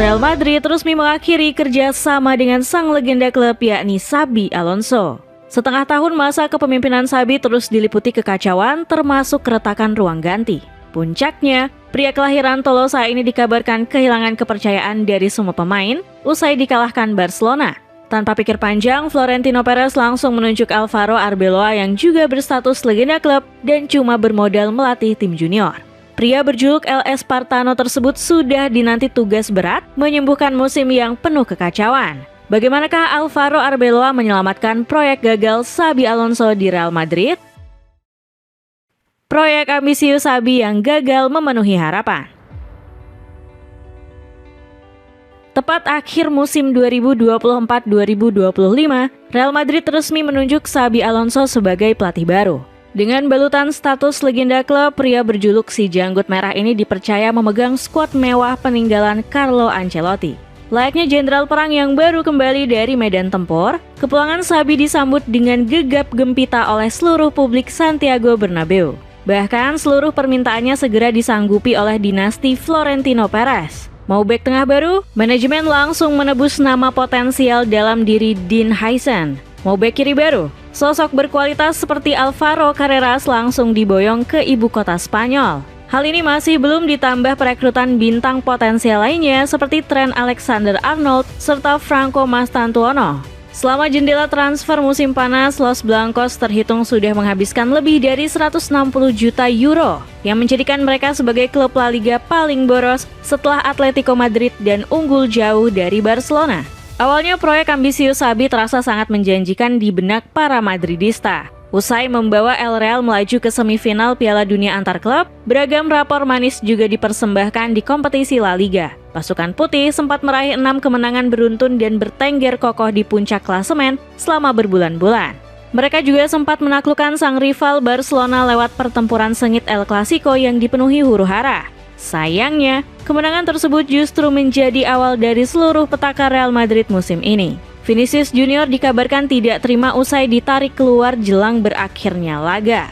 Real Madrid resmi mengakhiri kerja sama dengan sang legenda klub yakni Xabi Alonso. Setengah tahun masa kepemimpinan Xabi terus diliputi kekacauan termasuk keretakan ruang ganti. Puncaknya, pria kelahiran Tolosa ini dikabarkan kehilangan kepercayaan dari semua pemain usai dikalahkan Barcelona. Tanpa pikir panjang, Florentino Perez langsung menunjuk Alvaro Arbeloa yang juga berstatus legenda klub dan cuma bermodal melatih tim junior. Pria berjuluk El Espartano tersebut sudah dinanti tugas berat menyembuhkan musim yang penuh kekacauan. Bagaimanakah Alvaro Arbeloa menyelamatkan proyek gagal Xabi Alonso di Real Madrid? Proyek ambisius Xabi yang gagal memenuhi harapan. Tepat akhir musim 2024-2025, Real Madrid resmi menunjuk Xabi Alonso sebagai pelatih baru. Dengan balutan status legenda klub, pria berjuluk si janggut merah ini dipercaya memegang skuad mewah peninggalan Carlo Ancelotti. Layaknya jenderal perang yang baru kembali dari medan tempur, kepulangan Xabi disambut dengan gegap gempita oleh seluruh publik Santiago Bernabeu. Bahkan seluruh permintaannya segera disanggupi oleh dinasti Florentino Perez. Mau bek tengah baru? Manajemen langsung menebus nama potensial dalam diri Dean Huijsen. Mau bek kiri baru? Sosok berkualitas seperti Alvaro Carreras langsung diboyong ke ibu kota Spanyol. Hal ini masih belum ditambah perekrutan bintang potensial lainnya seperti Trent Alexander-Arnold serta Franco Mastantuono. Selama jendela transfer musim panas, Los Blancos terhitung sudah menghabiskan lebih dari 160 juta euro yang menjadikan mereka sebagai klub La Liga paling boros setelah Atletico Madrid dan unggul jauh dari Barcelona. Awalnya proyek ambisius Xabi terasa sangat menjanjikan di benak para Madridista. Usai membawa El Real melaju ke semifinal Piala Dunia antar klub, beragam rapor manis juga dipersembahkan di kompetisi La Liga. Pasukan putih sempat meraih 6 kemenangan beruntun dan bertengger kokoh di puncak klasemen selama berbulan-bulan. Mereka juga sempat menaklukkan sang rival Barcelona lewat pertempuran sengit El Clasico yang dipenuhi huru-hara. Sayangnya, kemenangan tersebut justru menjadi awal dari seluruh petaka Real Madrid musim ini. Vinicius Junior dikabarkan tidak terima usai ditarik keluar jelang berakhirnya laga.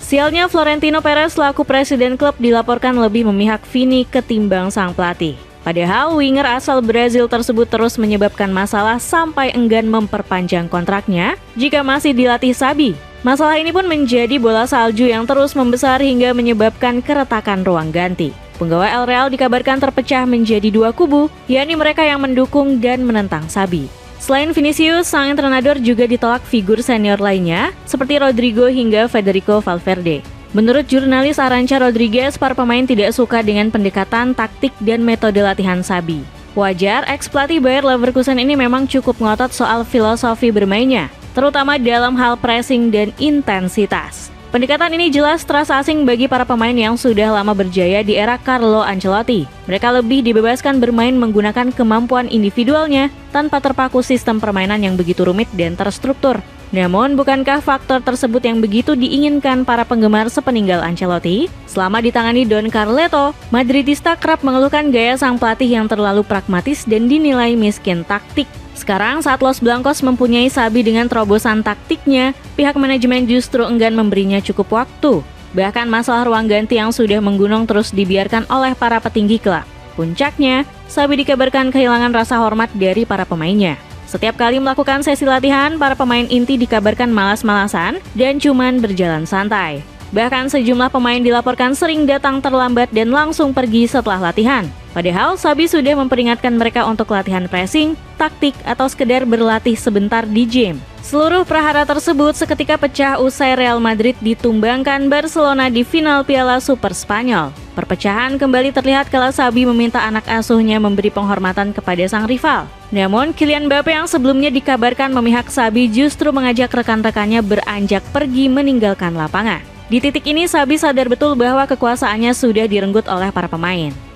Sialnya Florentino Perez selaku presiden klub dilaporkan lebih memihak Vini ketimbang sang pelatih. Padahal winger asal Brazil tersebut terus menyebabkan masalah sampai enggan memperpanjang kontraknya jika masih dilatih Xabi. Masalah ini pun menjadi bola salju yang terus membesar hingga menyebabkan keretakan ruang ganti. Penggawa El Real dikabarkan terpecah menjadi dua kubu, yakni mereka yang mendukung dan menentang Xabi. Selain Vinicius, sang entrenador juga ditolak figur senior lainnya seperti Rodrigo hingga Federico Valverde. Menurut jurnalis Arancha Rodriguez, para pemain tidak suka dengan pendekatan taktik dan metode latihan Xabi. Wajar, ex-pelatih Bayer Leverkusen ini memang cukup ngotot soal filosofi bermainnya, terutama dalam hal pressing dan intensitas. Pendekatan ini jelas terasa asing bagi para pemain yang sudah lama berjaya di era Carlo Ancelotti. Mereka lebih dibebaskan bermain menggunakan kemampuan individualnya tanpa terpaku sistem permainan yang begitu rumit dan terstruktur. Namun, bukankah faktor tersebut yang begitu diinginkan para penggemar sepeninggal Ancelotti? Selama ditangani Don Carleto, Madridista kerap mengeluhkan gaya sang pelatih yang terlalu pragmatis dan dinilai miskin taktik. Sekarang saat Los Blancos mempunyai Xabi dengan terobosan taktiknya, pihak manajemen justru enggan memberinya cukup waktu. Bahkan masalah ruang ganti yang sudah menggunung terus dibiarkan oleh para petinggi klub. Puncaknya, Xabi dikabarkan kehilangan rasa hormat dari para pemainnya. Setiap kali melakukan sesi latihan, para pemain inti dikabarkan malas-malasan dan cuman berjalan santai. Bahkan sejumlah pemain dilaporkan sering datang terlambat dan langsung pergi setelah latihan. Padahal Xabi sudah memperingatkan mereka untuk latihan pressing, taktik, atau sekedar berlatih sebentar di gym. Seluruh prahara tersebut seketika pecah usai Real Madrid ditumbangkan Barcelona di final Piala Super Spanyol. Perpecahan kembali terlihat kala Xabi meminta anak asuhnya memberi penghormatan kepada sang rival. Namun, Kylian Mbappe yang sebelumnya dikabarkan memihak Xabi justru mengajak rekan-rekannya beranjak pergi meninggalkan lapangan. Di titik ini, Xabi sadar betul bahwa kekuasaannya sudah direnggut oleh para pemain.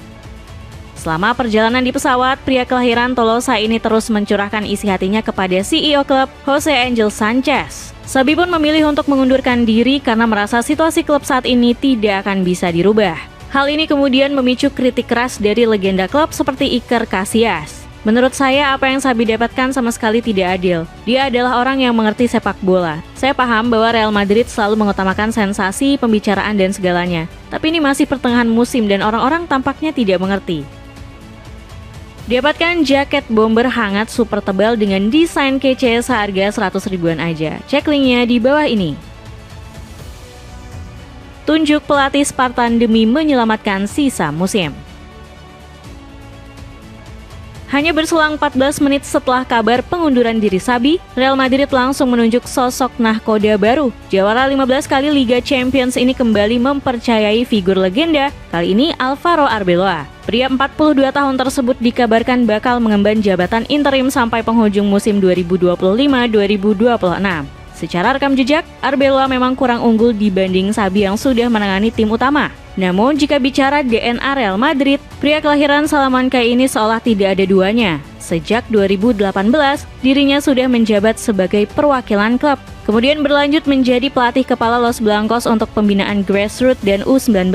Selama perjalanan di pesawat, pria kelahiran Tolosa ini terus mencurahkan isi hatinya kepada CEO klub, Jose Angel Sanchez. Xabi pun memilih untuk mengundurkan diri karena merasa situasi klub saat ini tidak akan bisa dirubah. Hal ini kemudian memicu kritik keras dari legenda klub seperti Iker Casillas. Menurut saya, apa yang Xabi dapatkan sama sekali tidak adil. Dia adalah orang yang mengerti sepak bola. Saya paham bahwa Real Madrid selalu mengutamakan sensasi, pembicaraan, dan segalanya. Tapi ini masih pertengahan musim dan orang-orang tampaknya tidak mengerti. Dapatkan jaket bomber hangat super tebal dengan desain kece seharga 100 ribuan aja. Cek linknya di bawah ini. Tunjuk pelatih Spartan demi menyelamatkan sisa musim. Hanya berselang 14 menit setelah kabar pengunduran diri Xabi, Real Madrid langsung menunjuk sosok nahkoda baru. Jawara 15 kali Liga Champions ini kembali mempercayai figur legenda, kali ini Alvaro Arbeloa. Pria 42 tahun tersebut dikabarkan bakal mengemban jabatan interim sampai penghujung musim 2025-2026. Secara rekam jejak, Arbeloa memang kurang unggul dibanding Xabi yang sudah menangani tim utama. Namun jika bicara DNA Real Madrid, pria kelahiran Salamanca ini seolah tidak ada duanya. Sejak 2018, dirinya sudah menjabat sebagai perwakilan klub. Kemudian berlanjut menjadi pelatih kepala Los Blancos untuk pembinaan grassroots dan U19.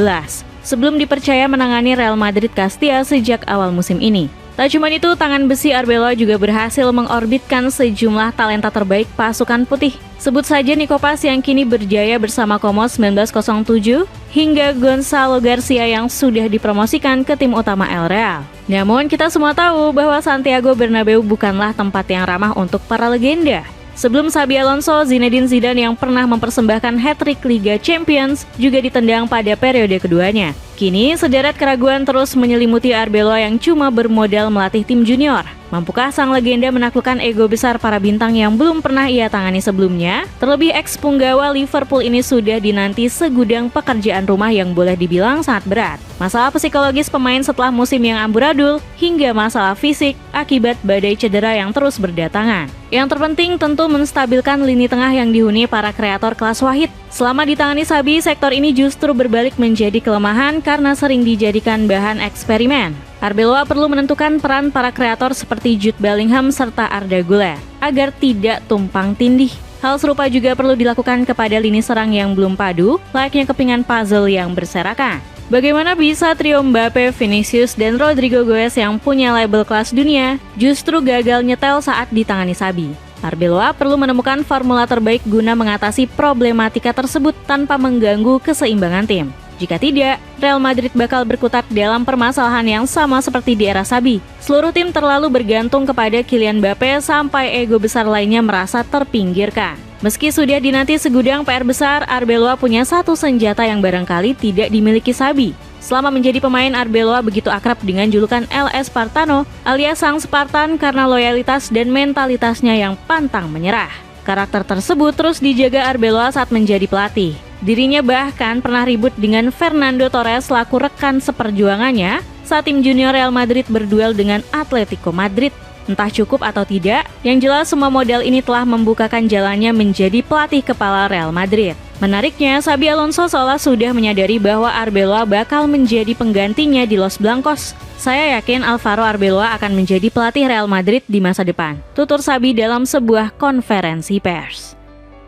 Sebelum dipercaya menangani Real Madrid Castilla sejak awal musim ini. Tak cuma itu, tangan besi Arbeloa juga berhasil mengorbitkan sejumlah talenta terbaik pasukan putih. Sebut saja Nico Paz yang kini berjaya bersama Como 1907, hingga Gonzalo Garcia yang sudah dipromosikan ke tim utama El Real. Namun kita semua tahu bahwa Santiago Bernabeu bukanlah tempat yang ramah untuk para legenda. Sebelum Xabi Alonso, Zinedine Zidane yang pernah mempersembahkan hat-trick Liga Champions juga ditendang pada periode keduanya. Kini, sederet keraguan terus menyelimuti Arbeloa yang cuma bermodal melatih tim junior. Mampukah sang legenda menaklukkan ego besar para bintang yang belum pernah ia tangani sebelumnya? Terlebih ex-punggawa Liverpool ini sudah dinanti segudang pekerjaan rumah yang boleh dibilang sangat berat. Masalah psikologis pemain setelah musim yang amburadul, hingga masalah fisik akibat badai cedera yang terus berdatangan. Yang terpenting tentu menstabilkan lini tengah yang dihuni para kreator kelas wahid. Selama ditangani Xabi, sektor ini justru berbalik menjadi kelemahan karena sering dijadikan bahan eksperimen. Arbeloa perlu menentukan peran para kreator seperti Jude Bellingham serta Arda Güler agar tidak tumpang tindih. Hal serupa juga perlu dilakukan kepada lini serang yang belum padu, layaknya kepingan puzzle yang berserakan. Bagaimana bisa trio Mbappe, Vinicius, dan Rodrigo Goes yang punya label kelas dunia justru gagal nyetel saat ditangani Xabi? Arbeloa perlu menemukan formula terbaik guna mengatasi problematika tersebut tanpa mengganggu keseimbangan tim. Jika tidak, Real Madrid bakal berkutat dalam permasalahan yang sama seperti di era Xabi. Seluruh tim terlalu bergantung kepada Kylian Mbappe sampai ego besar lainnya merasa terpinggirkan. Meski sudah dinanti segudang PR besar, Arbeloa punya satu senjata yang barangkali tidak dimiliki Xabi. Selama menjadi pemain, Arbeloa begitu akrab dengan julukan El Espartano alias Sang Spartan karena loyalitas dan mentalitasnya yang pantang menyerah. Karakter tersebut terus dijaga Arbeloa saat menjadi pelatih. Dirinya bahkan pernah ribut dengan Fernando Torres selaku rekan seperjuangannya saat tim junior Real Madrid berduel dengan Atletico Madrid. Entah cukup atau tidak, yang jelas semua modal ini telah membukakan jalannya menjadi pelatih kepala Real Madrid. Menariknya, Xabi Alonso seolah sudah menyadari bahwa Arbeloa bakal menjadi penggantinya di Los Blancos. Saya yakin Alvaro Arbeloa akan menjadi pelatih Real Madrid di masa depan, tutur Xabi dalam sebuah konferensi pers.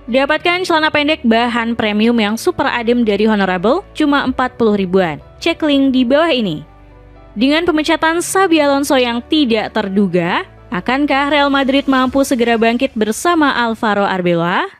Dapatkan celana pendek bahan premium yang super adem dari Honorable, cuma 40 ribuan. Cek link di bawah ini. Dengan pemecatan Xabi Alonso yang tidak terduga, akankah Real Madrid mampu segera bangkit bersama Alvaro Arbeloa?